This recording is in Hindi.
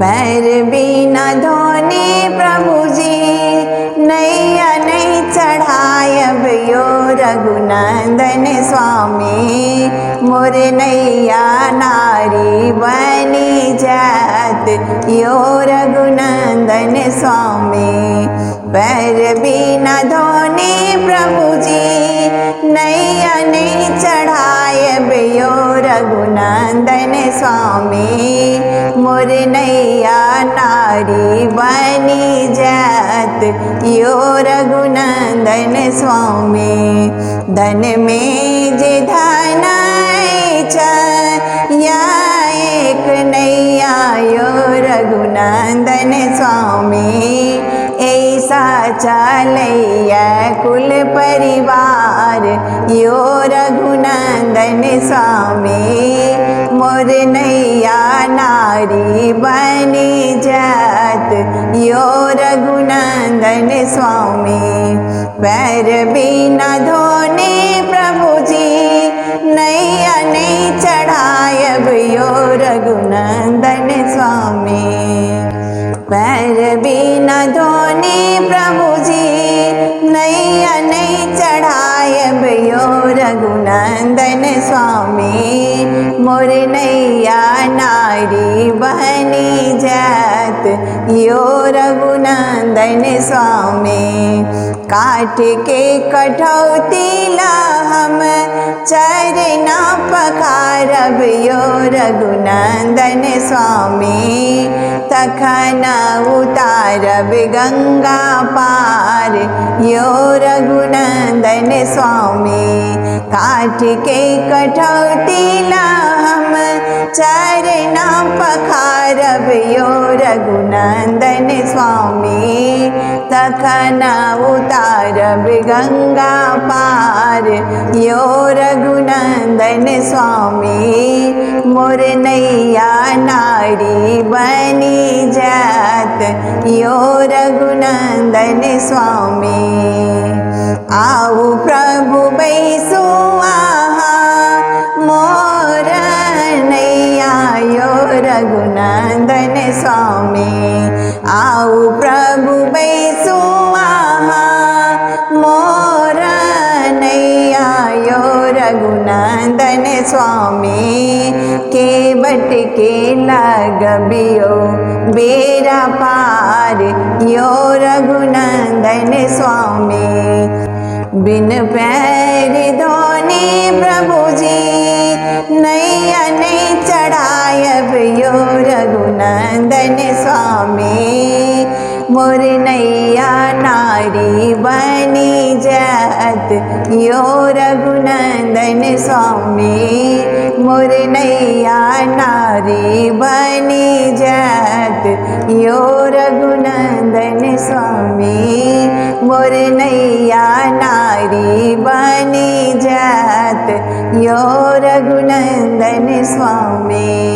पैर बिना धोने प्रभु जी नैया नहीं चढ़ायब यो रघुनंदन स्वामी। मोर नैया नारी बनी जात यो रघुनंदन स्वामी। पैर बिना धोने प्रभु जी नैया नहीं चढ़ायब यो रघुनंदन स्वामी। मोर नैया नारी बनी जात यो रघुनंदन स्वामी। धन में जे धन या एक नैया यो रघुनंदन स्वामी। ऐसा चलैया कुल परिवार यो रघुनंदन स्वामी। मोर नैया नारी बनी जात यो रघुनंदन स्वामी। पैर बिना धोने प्रभु जी नैया नहीं चढ़ायब यो रघुनंदन स्वामी। पैर बिना धोने प्रभु जी नैया नहीं चढ़ायब यो रघुनंदन स्वामी। मोर नैया नारी बनी जात यो रघुनंदन स्वामी। काठ के कठौती ला हम चरना पखारब यो रघुनंदन स्वामी। तखन उतारब गंगा पार यो रघुनंदन स्वामी। काठ के कठौती ला हम चरना पखारब यो रघुनंदन स्वामी। तखन उतारब गंगा पार यो रघुनंदन स्वामी। मोर नैया नारी बनी जात यो रघुनंदन स्वामी। आओ प्रभु बैसु आहा मोर नैया यो रघुनंदन स्वामी। आओ प्रभु बैसु आहा मोर नैया यो रघुनंदन स्वामी। के बट के लगबियो बेरा पार यो रघुनंदन स्वामी। बिन पैर धोने प्रभु जी नैया नहीं चढ़ायब यो रघुनंदन स्वामी। मोर नैया नारी बनी जात यो रघुनंदन स्वामी। मोर नैया नारी बनी जात यो रघुनंदन स्वामी। मोर नैया नारी बनी जात यो रघुनंदन स्वामी।